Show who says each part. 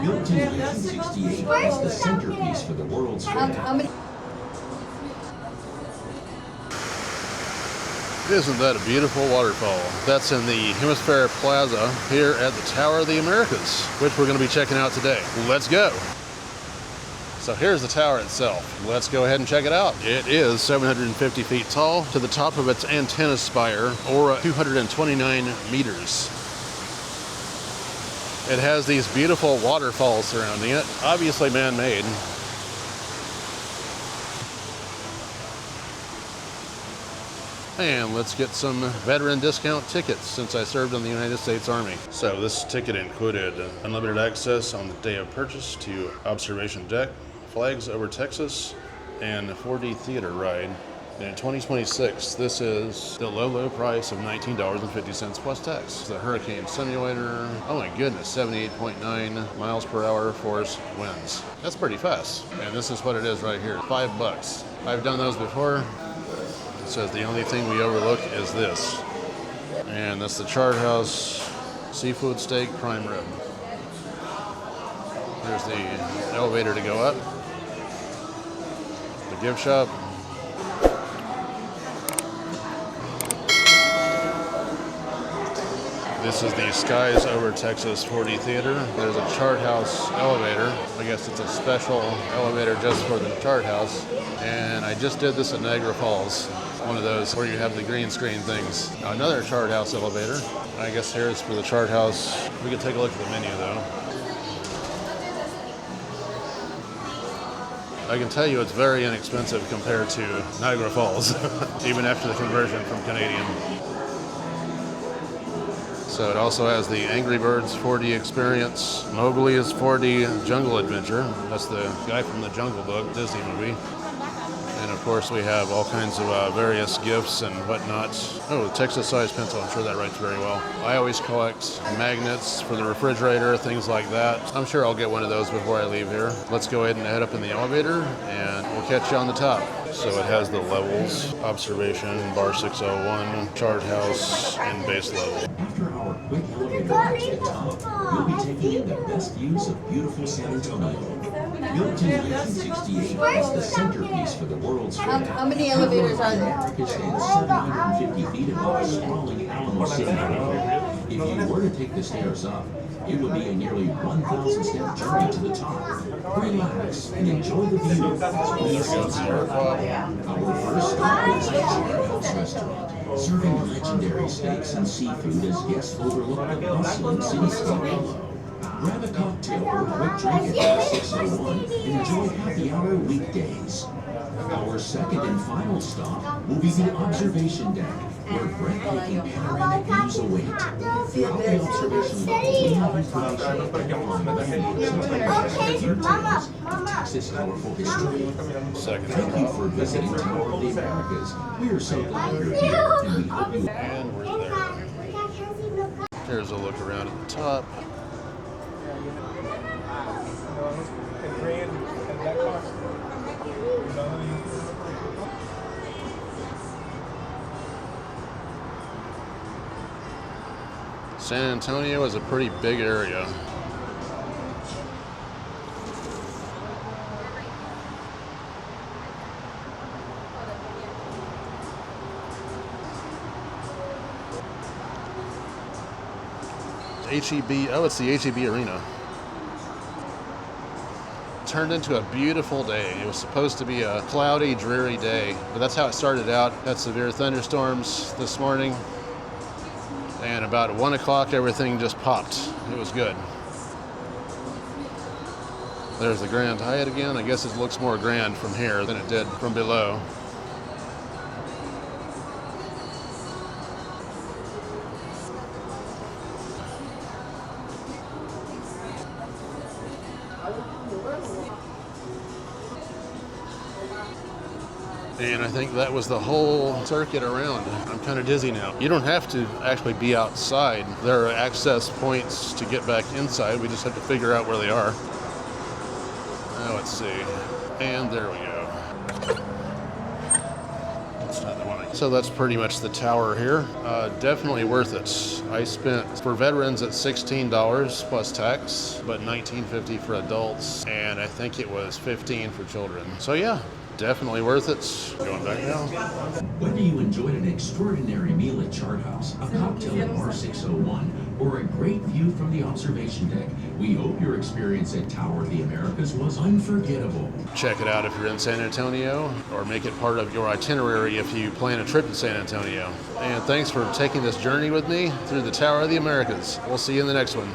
Speaker 1: Built in 1968 as the centerpiece for the World's Fair.
Speaker 2: Isn't that a beautiful waterfall? That's in the HemisFair Plaza here at the Tower of the Americas, which we're going to be checking out today. Let's go. So here's the tower itself. Let's go ahead and check it out. It is 750 feet tall. To the top of its antenna spire, or 229 meters. It has these beautiful waterfalls surrounding it, obviously man-made. And let's get some veteran discount tickets since I served in the United States Army. So this ticket included unlimited access on the day of purchase to observation deck, flags over Texas, and a 4D theater ride. And in 2026, this is the low price of $19.50 plus tax. The hurricane simulator, oh my goodness, 78.9 miles per hour force winds. That's pretty fast. And this is what it is right here, $5. I've done those before. It says the only thing we overlook is this. And that's the Chart House seafood steak prime rib. There's the elevator to go up. The gift shop. This is the Skies Over Texas 4D Theater. There's a Chart House elevator. I guess it's a special elevator just for the Chart House. And I just did this at Niagara Falls. One of those where you have the green screen things. Another Chart House elevator. I guess here's for the Chart House. We can take a look at the menu though. I can tell you it's very inexpensive compared to Niagara Falls, even after the conversion from Canadian. So it also has the Angry Birds 4D experience, Mowgli's 4D Jungle Adventure. That's the guy from the Jungle Book, Disney movie. And of course we have all kinds of various gifts and whatnot. Oh, the Texas size pencil, I'm sure that writes very well. I always collect magnets for the refrigerator, things like that. I'm sure I'll get one of those before I leave here. Let's go ahead and head up in the elevator and we'll catch you on the top. So it has the levels, observation, bar 601, Chart House, and base level.
Speaker 1: After our quick elevator ride to the top, you'll be taking in the best views of beautiful San Antonio. Built in 1968 as the centerpiece for the World's Fair.
Speaker 3: How many elevators are there?
Speaker 1: It stands 750 feet above the sprawling Alamo City. If you were to take the stairs up, it would be a nearly 1,000-step journey to the top. Relax and enjoy the view. Our first stop is the Chart House Restaurant, serving legendary steaks and seafood as guests overlook the bustling cityscape. Grab a cocktail or a quick drink at 601 and enjoy happy hour weekdays. Our second and final stop will be the observation deck, where breathtaking panoramic views await. Throughout the observation level, we have information on the venues and Texas' colorful history. Thank you for visiting Tower of the Americas. We are so glad you're here, and we hope you...
Speaker 2: And we're there. Here's a look around at the top. San Antonio is a pretty big area. HEB, oh, it's the HEB Arena. Turned into a beautiful day. It was supposed to be a cloudy, dreary day, but that's how it started out. Had severe thunderstorms this morning, and about 1 o'clock everything just popped. It was good. There's the Grand Hyatt again. I guess it looks more grand from here than it did from below. And I think that was the whole circuit around. I'm kind of dizzy now. You don't have to actually be outside. There are access points to get back inside. We just have to figure out where they are. Now let's see. And there we go. That's not the one I So that's pretty much the tower here. Definitely worth it. I spent, for veterans, at $16 plus tax, but $19.50 for adults, and I think it was $15 for children. So yeah, definitely worth it. Going back now.
Speaker 1: Whether you enjoyed an extraordinary meal at Chart House, a cocktail at Bar 601, or a great view from the observation deck, we hope your experience at Tower of the Americas was unforgettable.
Speaker 2: Check it out if you're in San Antonio, or make it part of your itinerary if you plan a trip to San Antonio. And thanks for taking this journey with me through the Tower of the Americas. We'll see you in the next one.